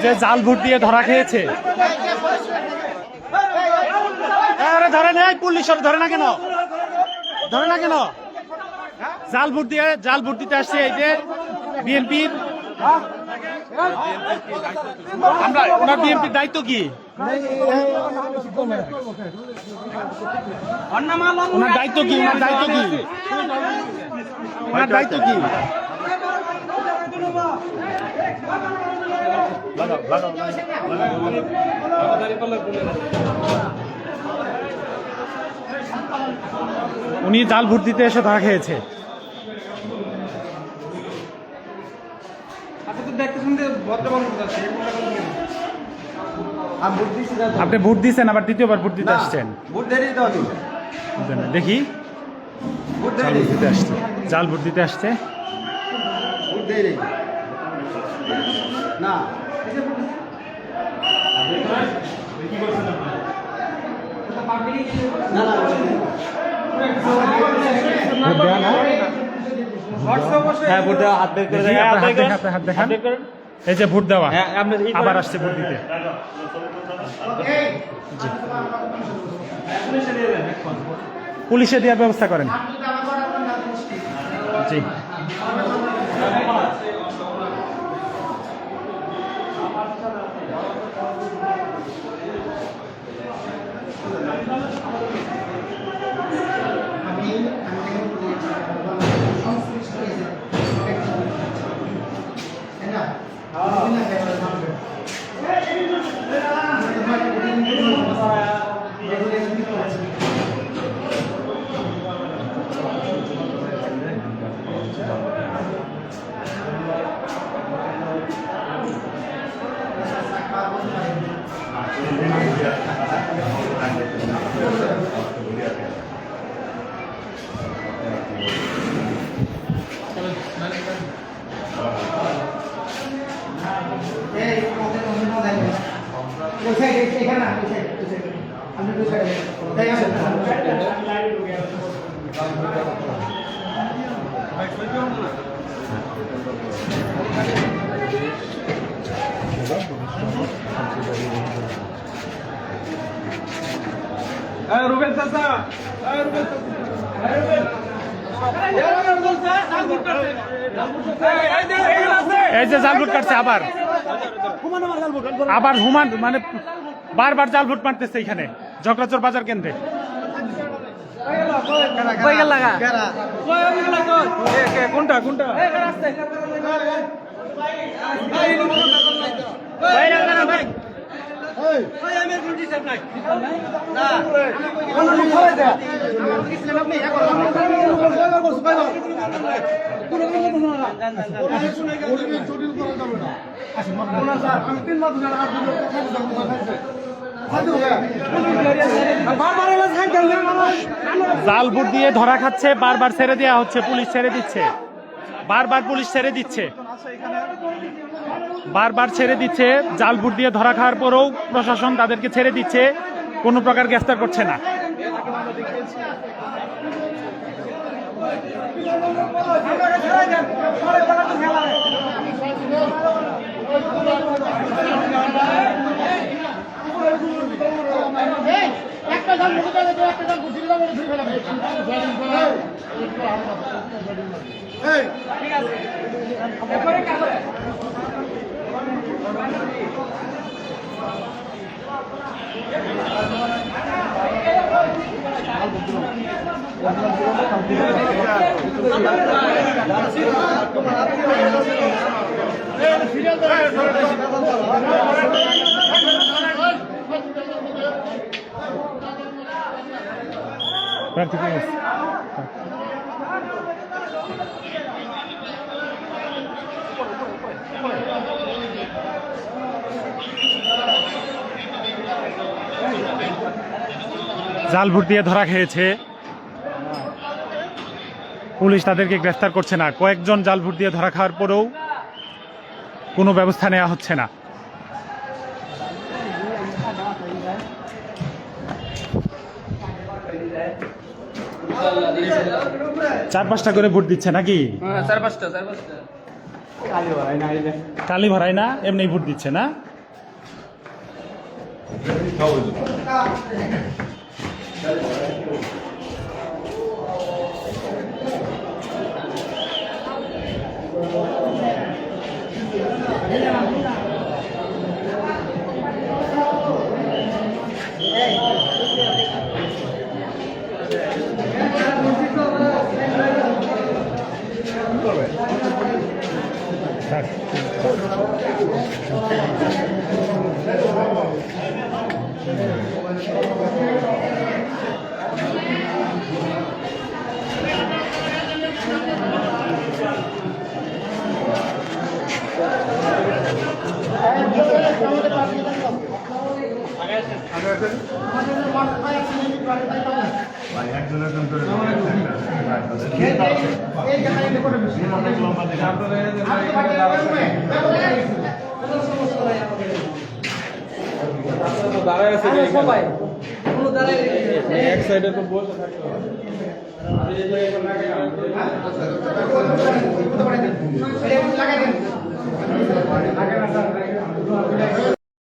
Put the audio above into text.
যে জাল ভোট দিয়ে ধরা খেয়েছে। আরে ধরে নেই, পুলিশ ধরে না কেন, ধরে না কেন? জাল ভোট দিতে আসছে এই যে বিএনপির। আমরা ওনার বিএনপির দায়িত্ব কি? ওনার দায়িত্ব কি? ওনার দায়িত্ব কি? ওনার দায়িত্ব কি? উনি জাল ভোট দিতে এসে ধরা খেয়েছে। আপনি ভোট দিচ্ছেন, আবার দ্বিতীয়বার ভোট দিতে আসছেন। দেখি জাল ভোট দিতে আসছে, জাল ভোট দিতে আসছে। এই যে ভোট দেওয়া, আবার আসছে ভোট দিতে। পুলিশে দেওয়ার ব্যবস্থা করেন। জি রুবেল চাচা, এই যে জাল ভোট কাটছে, আবার আবার হুমান, মানে বারবার জাল ভোট মারতেছে এখানে ঝকড়াচর বাজার কেন্দ্রে। কোনটা কোনটা জাল ভোট দিয়ে ধরা খাচ্ছে, বারবার ছেড়ে দেওয়া হচ্ছে, পুলিশ ছেড়ে দিচ্ছে, বারবার পুলিশ ছেড়ে দিচ্ছে, বারবার ছেড়ে দিচ্ছে। জাল ভোট দিয়ে ধরা খাওয়ার পরেও প্রশাসন তাদেরকে ছেড়ে দিচ্ছে, কোনো প্রকার গ্রেফতার করছে না। জাল ভোট দিয়ে ধরা খেয়েছে, পুলিশ তাদেরকে গ্রেফতার করছে না। কয়েকজন জাল ভোট দিয়ে ধরা খাওয়ার পরেও কোনো ব্যবস্থা নেওয়া হচ্ছে না। চার পাঁচটা করে ভোট দিচ্ছে নাকি? কালি ভরাই না, এমনি ভোট দিচ্ছে না? এক সাইডে তো বসে থাকতে হবে।